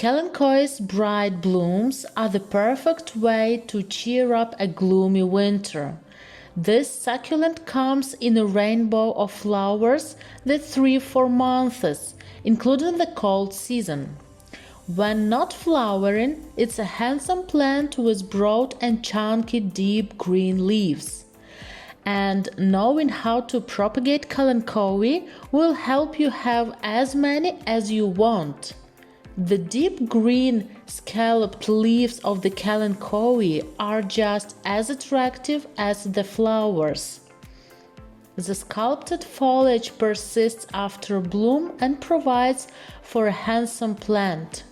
Kalanchoe's bright blooms are the perfect way to cheer up a gloomy winter. This succulent comes in a rainbow of flowers that thrive for months, including the cold season. When not flowering, it's a handsome plant with broad and chunky deep green leaves. And knowing how to propagate Kalanchoe will help you have as many as you want. The deep green scalloped leaves of the Kalanchoe are just as attractive as the flowers. The sculpted foliage persists after bloom and provides for a handsome plant.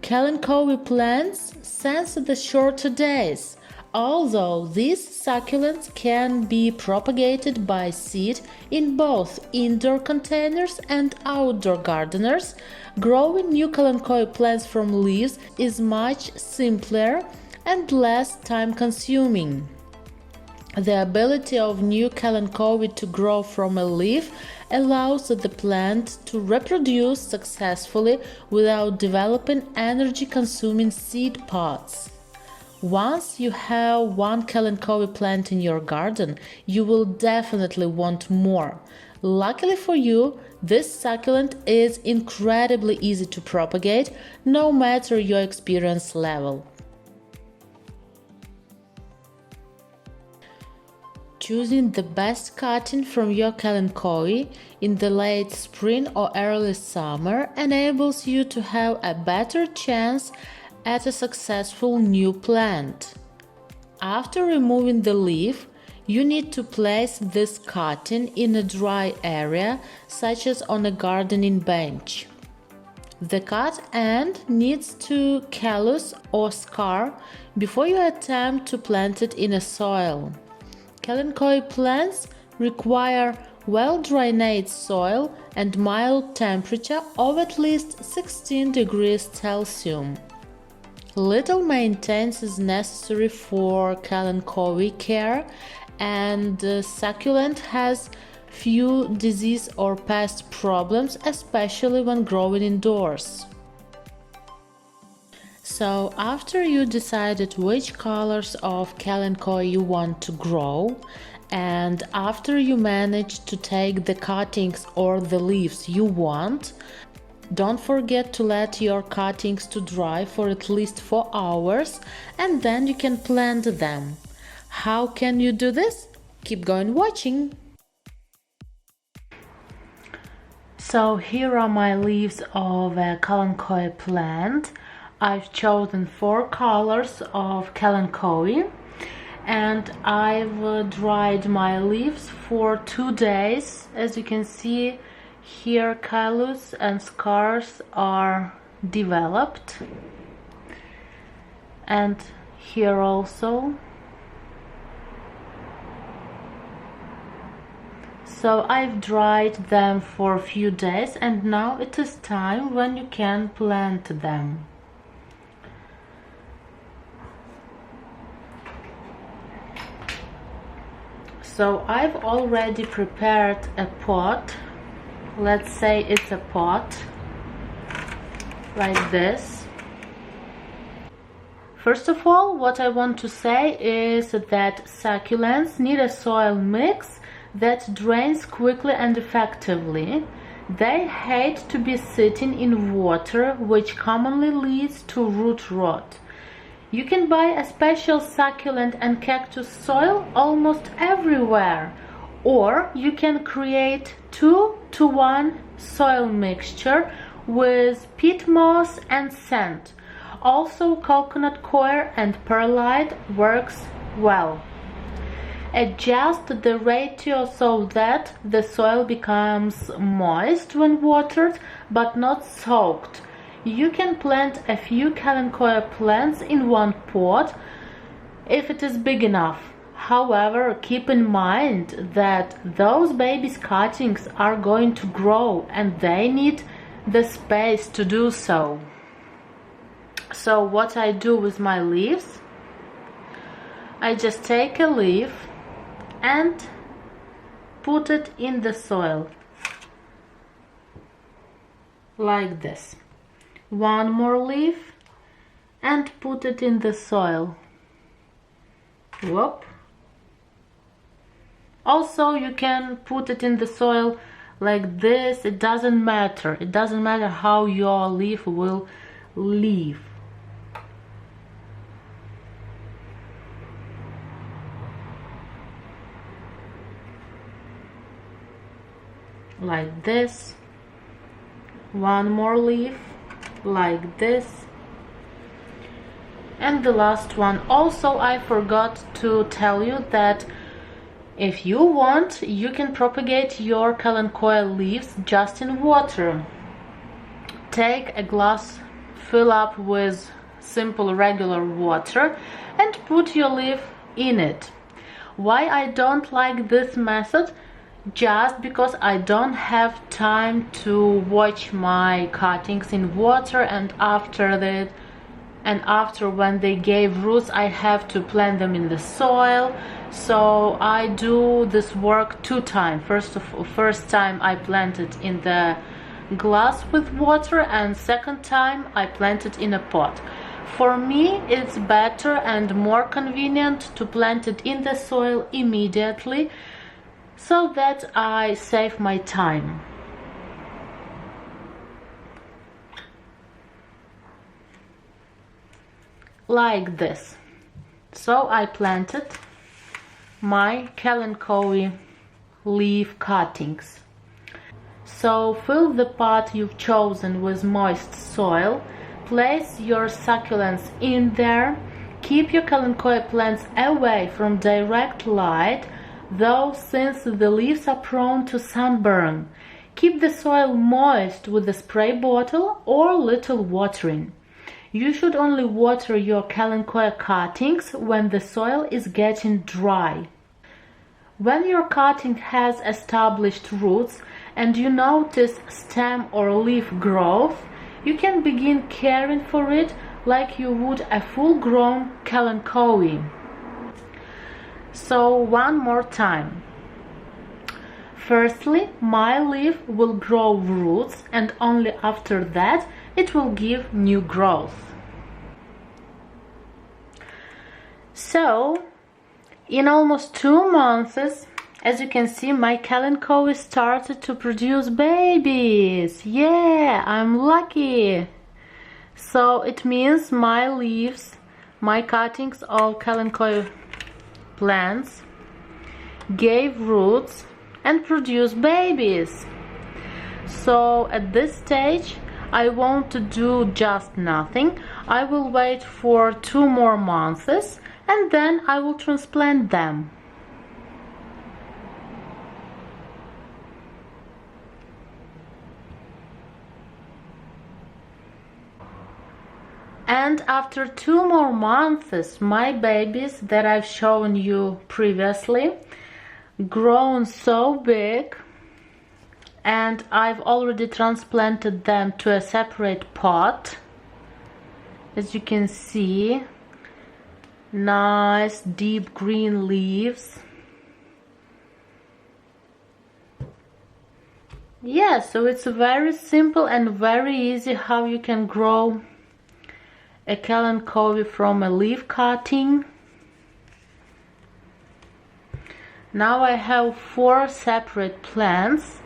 Kalanchoe plants sense the shorter days. Although these succulents can be propagated by seed in both indoor containers and outdoor gardeners, growing new Kalanchoe plants from leaves is much simpler and less time-consuming. The ability of new Kalanchoe to grow from a leaf allows the plant to reproduce successfully without developing energy-consuming seed pods. Once you have one Kalanchoe plant in your garden, you will definitely want more. Luckily for you, this succulent is incredibly easy to propagate, no matter your experience level. Choosing the best cutting from your Kalanchoe in the late spring or early summer enables you to have a better chance at a successful new plant. After removing the leaf, you need to place this cutting in a dry area, such as on a gardening bench. The cut end needs to callus or scar before you attempt to plant it in a soil. Kalanchoe plants require well-drained soil and mild temperature of at least 16 degrees Celsius. Little maintenance is necessary for Kalanchoe care, and the succulent has few disease or pest problems, especially when growing indoors. So after you decided which colors of Kalanchoe you want to grow, and after you managed to take the cuttings or the leaves you want, don't forget to let your cuttings to dry for at least 4 hours, and then you can plant them. How can you do this? Keep going watching! So here are my leaves of a Kalanchoe plant. I've chosen 4 colors of Kalanchoe, and I've dried my leaves for 2 days. As you can see, here callus and scars are developed, and here also. So I've dried them for a few days, and now it is time when you can plant them. So I've already prepared a pot. Let's say it's a pot like this. First of all, what I want to say is that succulents need a soil mix that drains quickly and effectively. They hate to be sitting in water, which commonly leads to root rot. You can buy a special succulent and cactus soil almost everywhere, or you can create 2-to-1 soil mixture with peat moss and sand. Also, coconut coir and perlite works well. Adjust the ratio so that the soil becomes moist when watered but not soaked. You can plant a few Kalanchoe plants in one pot if it is big enough. However, keep in mind that those baby's cuttings are going to grow and they need the space to do so. So what I do with my leaves, I just take a leaf and put it in the soil like this. one more leaf and put it in the soil. Whoop. Also, you can put it in the soil like this. It doesn't matter. It doesn't matter how your leaf will leave. Like this. One more leaf like this. And the last one. Also, I forgot to tell you that if you want, you can propagate your Kalanchoe leaves just in water. Take a glass, fill up with simple regular water and put your leaf in it. Why I don't like this method? Just because I don't have time to watch my cuttings in water, and after when they gave roots I have to plant them in the soil. So I do this work two times. First time I planted in the glass with water, and second time I planted in a pot. For me it's better and more convenient to plant it in the soil immediately, so that I save my time. Like this. So I planted my Kalanchoe leaf cuttings. So fill the pot you've chosen with moist soil, place your succulents in there, keep your Kalanchoe plants away from direct light, though since the leaves are prone to sunburn. Keep the soil moist with a spray bottle or little watering. You should only water your Kalanchoe cuttings when the soil is getting dry. When your cutting has established roots and you notice stem or leaf growth, you can begin caring for it like you would a full-grown Kalanchoe. So one more time. Firstly, my leaf will grow roots, and only after that it will give new growth. So, in almost 2 months, as you can see, my Kalanchoe started to produce babies. Yeah, I'm lucky. So it means my leaves, my cuttings of Kalanchoe plants gave roots and produced babies. So at this stage I won't do just nothing. I will wait for 2 more months and then I will transplant them. And after 2 more months, my babies that I've shown you previously grown so big, and I've already transplanted them to a separate pot. As you can see, nice deep green leaves. Yeah, so it's very simple and very easy how you can grow a Kalanchoe from a leaf cutting. Now I have 4 separate plants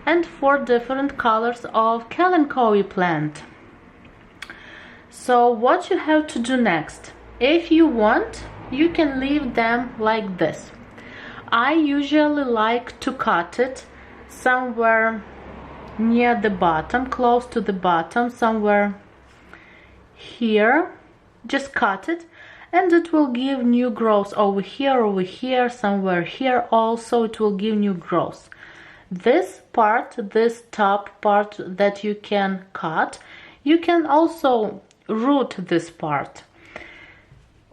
and 4 different colors of Kalanchoe plant. So what you have to do next? If you want, you can leave them like this. I usually like to cut it somewhere near the bottom, close to the bottom, somewhere here. Just cut it and it will give new growth over here, somewhere here also it will give new growth. This part, this top part that you can cut, you can also root this part.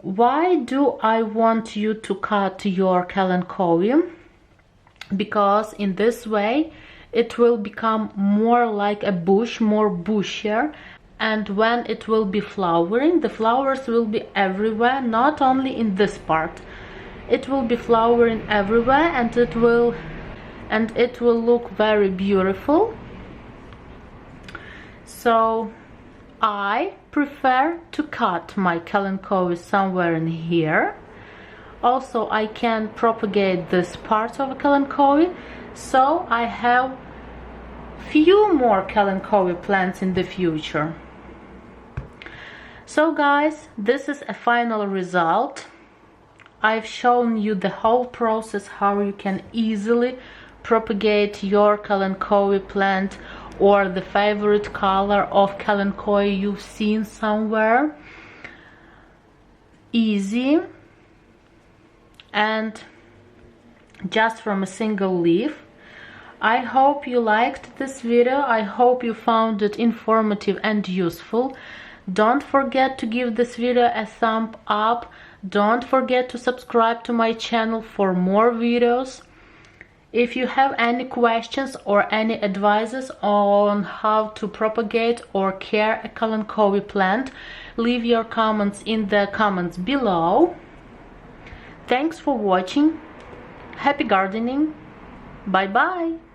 Why do I want you to cut your Kalanchoe? Because in this way it will become more like a bush, more bushier, and when it will be flowering, the flowers will be everywhere, not only in this part. It will be flowering everywhere, and it will look very beautiful. So I prefer to cut my Kalanchoe somewhere in here. Also, I can propagate this part of Kalanchoe, so I have few more Kalanchoe plants in the future. So guys, this is a final result. I've shown you the whole process, how you can easily propagate your Kalanchoe plant or the favorite color of Kalanchoe you've seen somewhere. Easy and just from a single leaf. I hope you liked this video. I hope you found it informative and useful. Don't forget to give this video a thumb up. Don't forget to subscribe to my channel for more videos. If you have any questions or any advices on how to propagate or care a Kalanchoe plant, leave your comments in the comments below. Thanks for watching. Happy gardening. Bye bye.